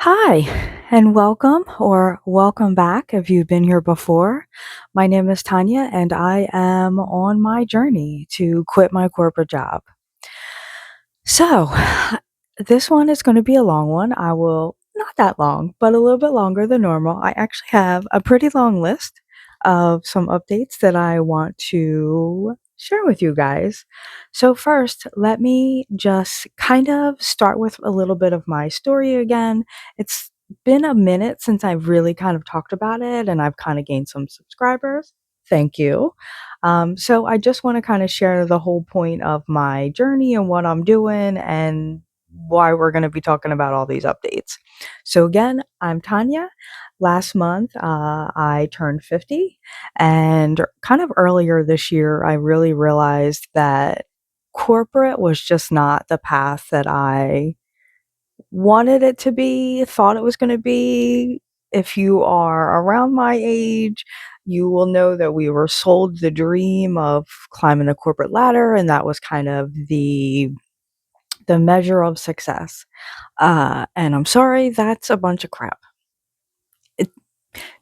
Hi, and welcome or welcome back if you've been here before. My name is Tanya, and I am on my journey to quit my corporate job. So, this one is going to be a long one. I will, not that long, but a little bit longer than normal. I actually have a pretty long list of some updates that I want to share with you guys. So, first, let me just kind of start with a little bit of my story again. It's been a minute since I've really kind of talked about it, and I've kind of gained some subscribers. Thank you. So I just want to kind of share the whole point of my journey and what I'm doing and why we're going to be talking about all these updates. So again, I'm Tanya. Last month, I turned 50, and kind of earlier this year, I really realized that corporate was just not the path that I wanted it to be, thought it was gonna be. If you are around my age, you will know that we were sold the dream of climbing the corporate ladder, and that was kind of the measure of success. And I'm sorry, that's a bunch of crap. It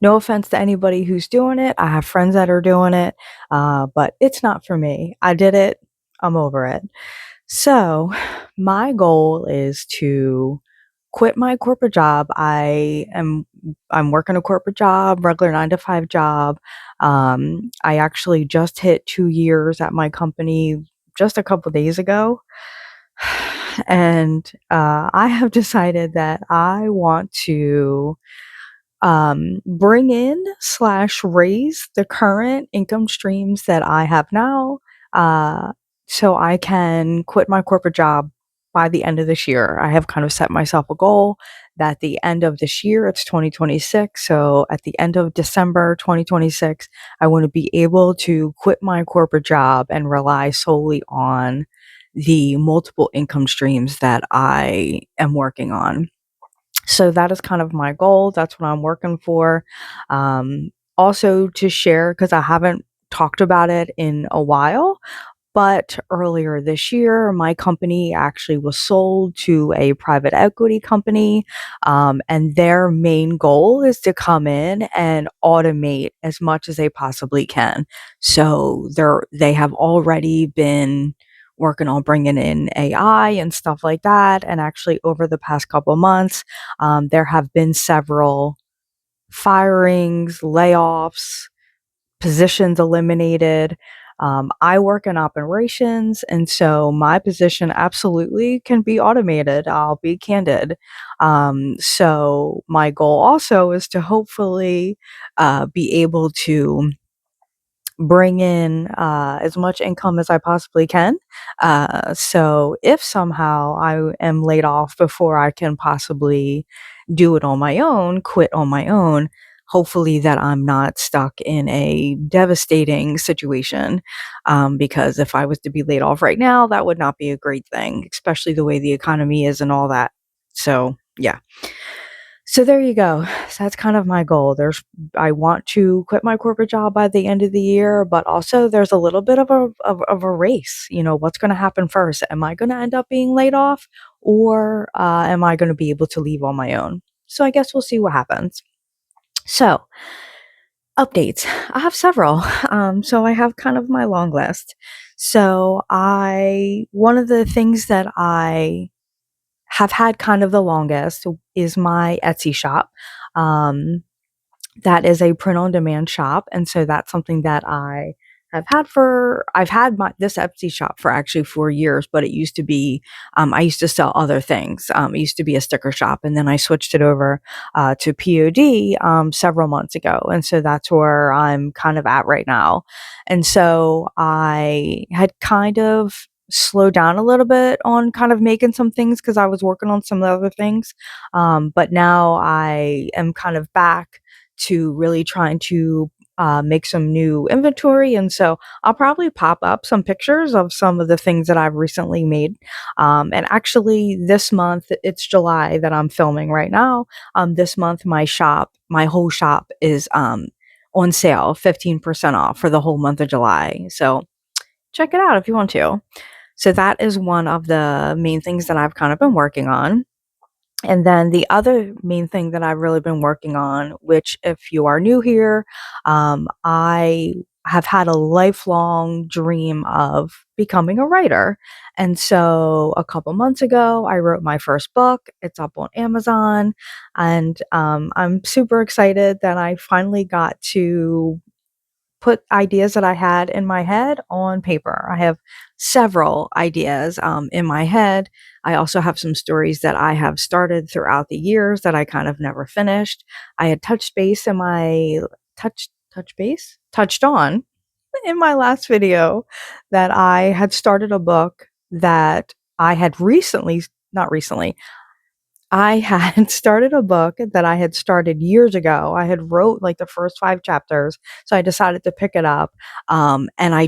No offense to anybody who's doing it, I have friends that are doing it, but it's not for me. I did it, I'm over it. So, my goal is to quit my corporate job. I'm working a corporate job, regular 9 to 5 job. I actually just hit 2 years at my company just a couple days ago. And I have decided that I want to bring in slash raise the current income streams that I have now, uh, so I can quit my corporate job by the end of this year. I have kind of set myself a goal that the end of this year, it's 2026. So at the end of December 2026, I want to be able to quit my corporate job and rely solely on the multiple income streams that I am working on. So that is kind of my goal. That's what I'm working for. Also, to share, because I haven't talked about it in a while, but earlier this year, my company actually was sold to a private equity company. And their main goal is to come in and automate as much as they possibly can. So they have already been working on bringing in AI and stuff like that. And actually, over the past couple months, there have been several firings, layoffs, positions eliminated. I work in operations, and so my position absolutely can be automated. I'll be candid. So my goal also is to hopefully be able to bring in as much income as I possibly can. So if somehow I am laid off before I can possibly do it on my own, quit on my own, hopefully that I'm not stuck in a devastating situation. Because if I was to be laid off right now, that would not be a great thing, especially the way the economy is and all that. So, yeah. So there you go. So that's kind of my goal. I want to quit my corporate job by the end of the year, but also there's a little bit of a race. You know, what's going to happen first? Am I going to end up being laid off, or am I going to be able to leave on my own? So I guess we'll see what happens. So updates. I have several. So I have kind of my long list. So I one of the things that I have had kind of the longest is my Etsy shop. Um, that is a print on demand shop, and so that's something that I've had this Etsy shop for actually 4 years, but it used to be, I used to sell other things. It used to be a sticker shop, and then I switched it over to POD several months ago, and so that's where I'm kind of at right now. And so I had kind of slowed down a little bit on kind of making some things because I was working on some other things, but now I am kind of back to really trying to make some new inventory. And so I'll probably pop up some pictures of some of the things that I've recently made. And actually, this month, it's July that I'm filming right now. This month, my whole shop is on sale, 15% off for the whole month of July. So check it out if you want to. So that is one of the main things that I've kind of been working on. And then the other main thing that I've really been working on, which if you are new here, I have had a lifelong dream of becoming a writer. And so a couple months ago, I wrote my first book. It's up on Amazon. And I'm super excited that I finally got to put ideas that I had in my head on paper. I have several ideas in my head. I also have some stories that I have started throughout the years that I kind of never finished. I had touched base in my touched on in my last video that I had started a book that I had recently not recently I had started a book that I had started years ago. I had wrote like the first 5 chapters, so I decided to pick it up. And I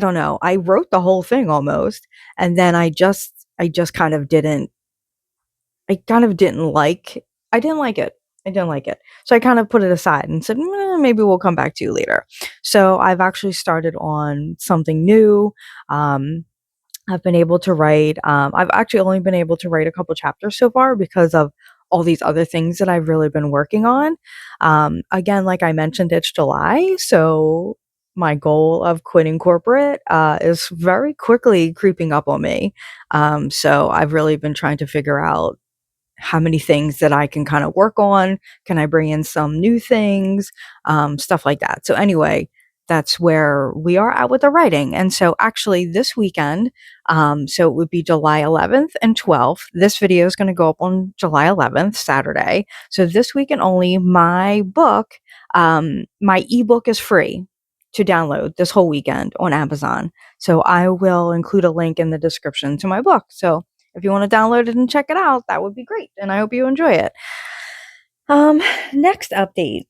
don't know, I wrote the whole thing almost, and then I just kind of didn't like I didn't like it. I didn't like it. So I kind of put it aside and said, maybe we'll come back to you later. So I've actually started on something new. Um, I've been able to write. I've actually only been able to write a couple chapters so far because of all these other things that I've really been working on. Again, like I mentioned, it's July, so my goal of quitting corporate is very quickly creeping up on me. So I've really been trying to figure out how many things that I can kind of work on. Can I bring in some new things? Stuff like that. So anyway, that's where we are at with the writing. And so actually this weekend, so it would be July 11th and 12th. This video is going to go up on July 11th, Saturday. So this weekend only, my ebook is free to download this whole weekend on Amazon. So I will include a link in the description to my book. So if you want to download it and check it out, that would be great. And I hope you enjoy it. Um, Next update.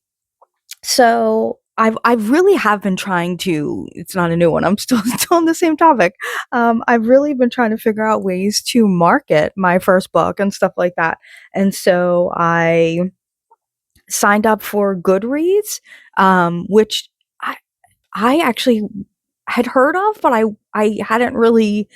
So I really have been trying to, it's not a new one. I'm still still on the same topic. I've really been trying to figure out ways to market my first book and stuff like that. And so I signed up for Goodreads, which I I actually had heard of, but I hadn't really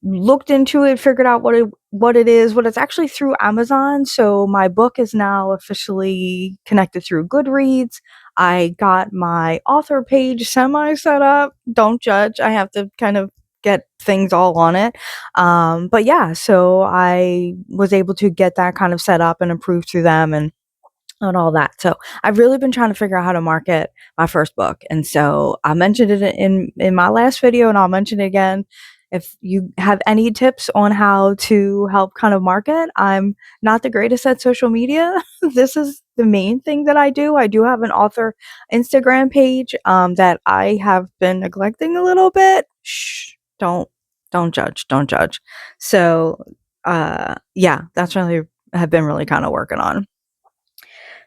looked into it, figured out what it is, what it's actually through Amazon. So my book is now officially connected through Goodreads. I got my author page semi set up. Don't judge. I have to kind of get things all on it. But yeah, so I was able to get that kind of set up and approved through them and all that. So I've really been trying to figure out how to market my first book. And so I mentioned it in my last video and I'll mention it again. If you have any tips on how to help kind of market, I'm not the greatest at social media. This is the main thing that I do. I do have an author Instagram page that I have been neglecting a little bit. Shh, don't judge, don't judge. So yeah, that's really have been really kind of working on.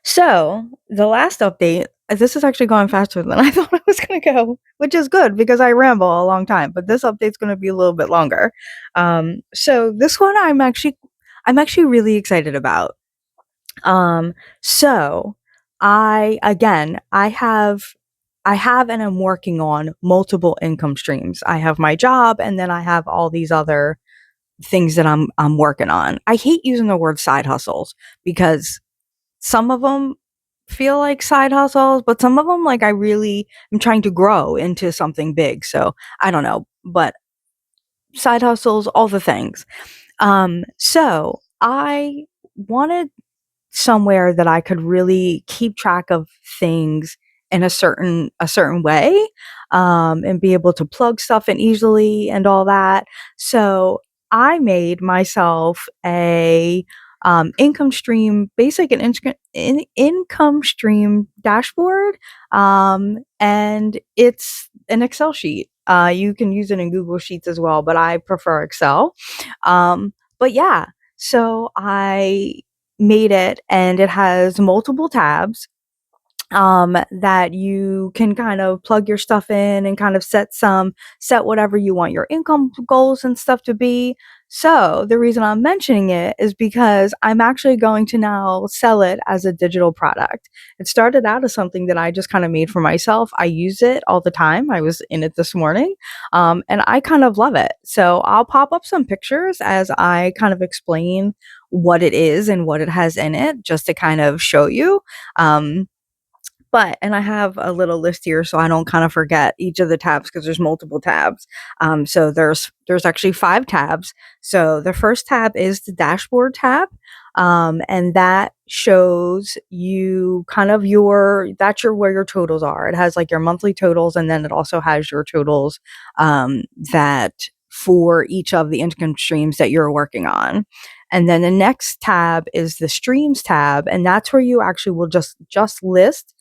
So, the last update, this is actually going faster than I thought it was going to go, which is good because I ramble a long time, but this update's going to be a little bit longer. So this one I'm actually really excited about. So I have and I'm working on multiple income streams. I have my job and then I have all these other things that I'm working on. I hate using the word side hustles because some of them feel like side hustles, but some of them, like, I really am trying to grow into something big. So I don't know, but side hustles, all the things. So I wanted somewhere that I could really keep track of things in a certain way, and be able to plug stuff in easily and all that. So I made myself a income stream, basic and income stream dashboard, and it's an Excel sheet. You can use it in Google Sheets as well, but I prefer Excel. But yeah, so I made it and it has multiple tabs that you can kind of plug your stuff in and kind of set whatever you want your income goals and stuff to be. So the reason I'm mentioning it is because I'm actually going to now sell it as a digital product. It started out as something that I just kind of made for myself. I use it all the time. I was in it this morning, and I kind of love it. So I'll pop up some pictures as I kind of explain what it is and what it has in it, just to kind of show you. Um, and I have a little list here so I don't kind of forget each of the tabs because there's multiple tabs. So there's actually 5 tabs. So the first tab is the dashboard tab. And that shows you kind of where your totals are. It has like your monthly totals, and then it also has your totals that for each of the income streams that you're working on. And then the next tab is the streams tab, and that's where you actually will just list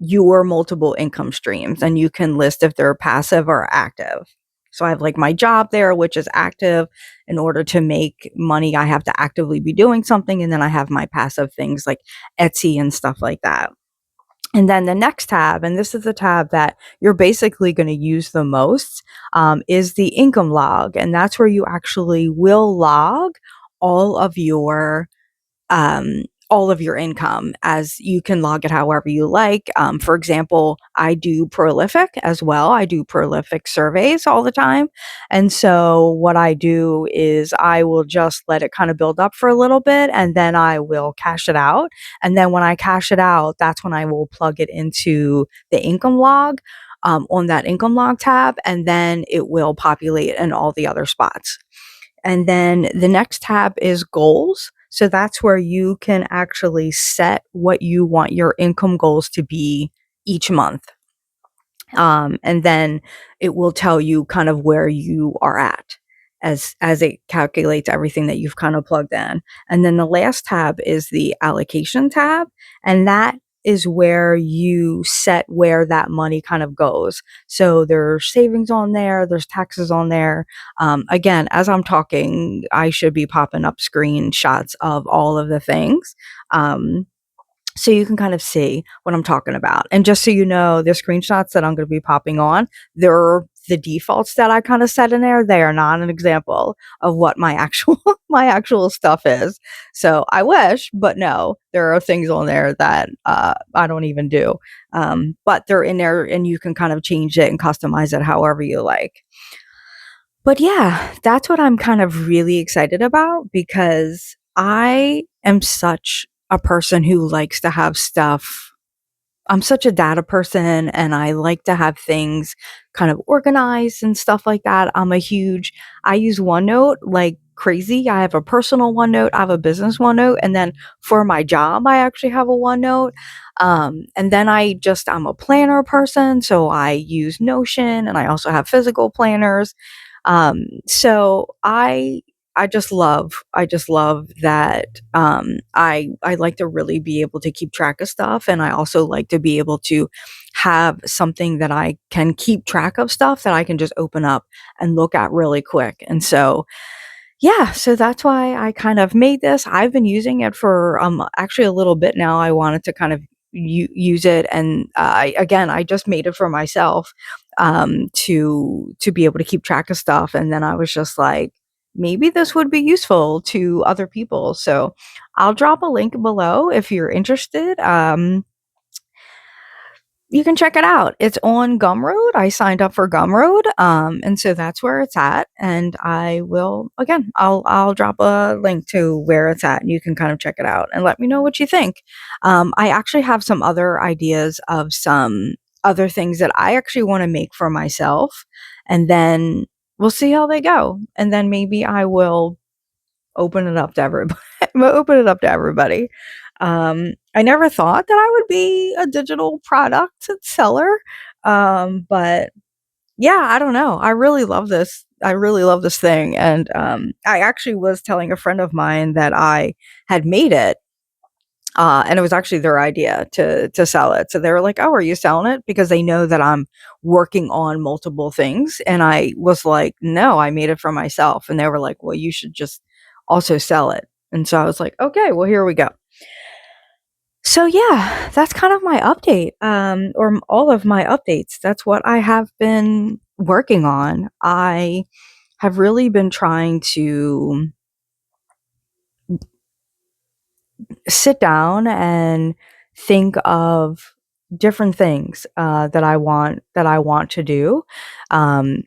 your multiple income streams, and you can list if they're passive or active. So I have like my job there, which is active. In order to make money, I have to actively be doing something. And then I have my passive things like Etsy and stuff like that. And then the next tab, and this is the tab that you're basically going to use the most, is the income log. And that's where you actually will log all of your um, all of your income, as you can log it however you like. For example, I do Prolific as well. I do Prolific surveys all the time. And so what I do is I will just let it kind of build up for a little bit, and then I will cash it out. And then when I cash it out, that's when I will plug it into the income log. On that income log tab, and then it will populate in all the other spots. And then the next tab is goals. So that's where you can actually set what you want your income goals to be each month. And then it will tell you kind of where you are at as it calculates everything that you've kind of plugged in. And then the last tab is the allocation tab, and that is where you set where that money kind of goes. So there's savings on there, there's taxes on there. Again, as I'm talking, I should be popping up screenshots of all of the things. So you can kind of see what I'm talking about. And just so you know, the screenshots that I'm going to be popping on, they're the defaults that I kind of set in there. They are not an example of what my actual my actual stuff is. So I wish, but no, there are things on there that I don't even do. But they're in there, and you can kind of change it and customize it however you like. But yeah, that's what I'm kind of really excited about, because I am such a person who likes to have stuff. I'm such a data person, and I like to have things kind of organized and stuff like that. I use OneNote like crazy. I have a personal OneNote, I have a business OneNote, and then for my job, I actually have a OneNote. And then I'm a planner person, so I use Notion, and I also have physical planners. So I just love that. I like to really be able to keep track of stuff, and I also like to be able to have something that I can keep track of stuff that I can just open up and look at really quick. And so yeah, so that's why I kind of made this. I've been using it for actually a little bit now. I wanted to kind of use it, and I just made it for myself, to be able to keep track of stuff. And then I was just like, maybe this would be useful to other people. So I'll drop a link below if you're interested. You can check it out. It's on Gumroad. I signed up for Gumroad, and so that's where it's at. And I'll drop a link to where it's at, and you can kind of check it out and let me know what you think. I actually have some other ideas of some other things that I actually want to make for myself, and then we'll see how they go. And then maybe I will open it up to everybody. Open it up to everybody. I never thought that I would be a digital product seller. But yeah, I don't know. I really love this. I really love this thing. And I actually was telling a friend of mine that I had made it. And it was actually their idea to sell it. So they were like, "Oh, are you selling it?" Because they know that I'm working on multiple things. And I was like, "No, I made it for myself." And they were like, "Well, you should just also sell it." And so I was like, "Okay, well, here we go." So yeah, that's kind of my update, all of my updates. That's what I have been working on. have really been trying to sit down and think of different things that I want to do. Um,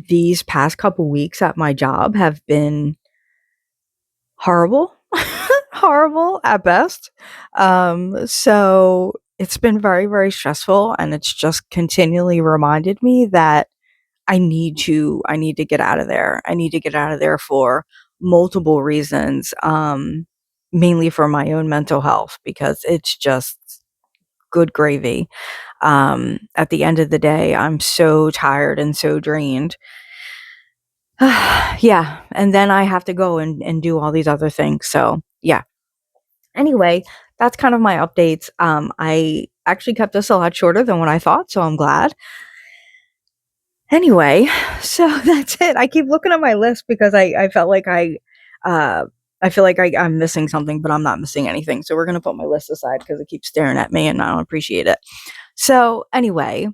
these past couple weeks at my job have been horrible, horrible at best. So it's been very, very stressful, and it's just continually reminded me that I need to get out of there. I need to get out of there for multiple reasons, mainly for my own mental health because it's just good gravy. At the end of the day, I'm so tired and so drained. Yeah, and then I have to go and do all these other things. So, yeah. Anyway, that's kind of my updates. I actually kept this a lot shorter than what I thought, so I'm glad. Anyway, so that's it. I keep looking at my list because I felt like uh, I feel like I'm missing something, but I'm not missing anything. So we're gonna put my list aside because it keeps staring at me and I don't appreciate it. So anyway,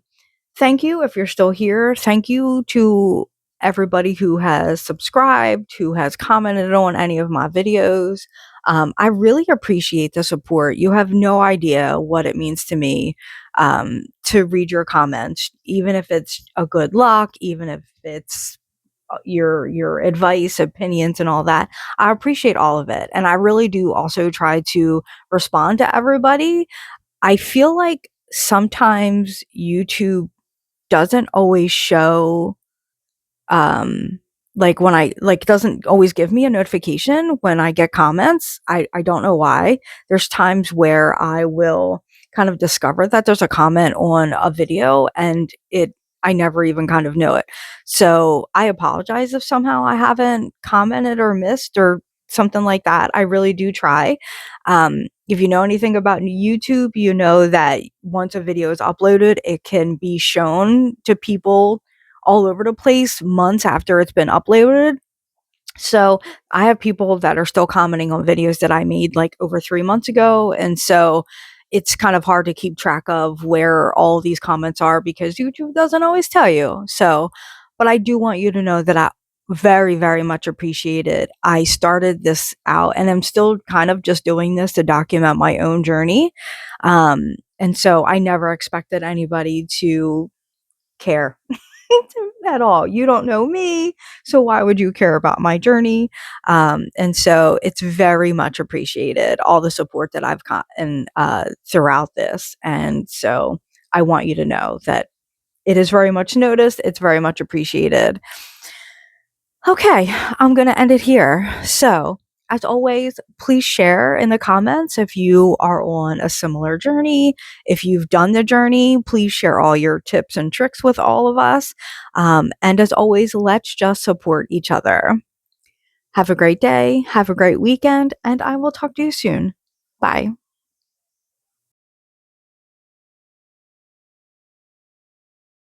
thank you if you're still here. Thank you to everybody who has subscribed, who has commented on any of my videos. I really appreciate the support. You have no idea what it means to me to read your comments, even if it's a good luck, even if it's your advice, opinions, and all that. I appreciate all of it, and I really do also try to respond to everybody. I feel like sometimes YouTube doesn't always show, um, like, when I like, doesn't always give me a notification when I get comments. I don't know why. There's times where I will kind of discover that there's a comment on a video and I never even kind of know it. So, I apologize if somehow I haven't commented or missed or something like that. I really do try. If you know anything about YouTube, you know that once a video is uploaded, it can be shown to people all over the place months after it's been uploaded. So I have people that are still commenting on videos that I made like over 3 months ago. And so it's kind of hard to keep track of where all these comments are because YouTube doesn't always tell you. So, but I do want you to know that I very, very much appreciate it. I started this out and I'm still kind of just doing this to document my own journey. And so I never expected anybody to care at all. You don't know me, so why would you care about my journey? And so it's very much appreciated, all the support that I've gotten throughout this. And so I want you to know that it is very much noticed. It's very much appreciated. Okay, I'm going to end it here. So, as always, please share in the comments if you are on a similar journey. If you've done the journey, please share all your tips and tricks with all of us. And as always, let's just support each other. Have a great day, have a great weekend, and I will talk to you soon. Bye.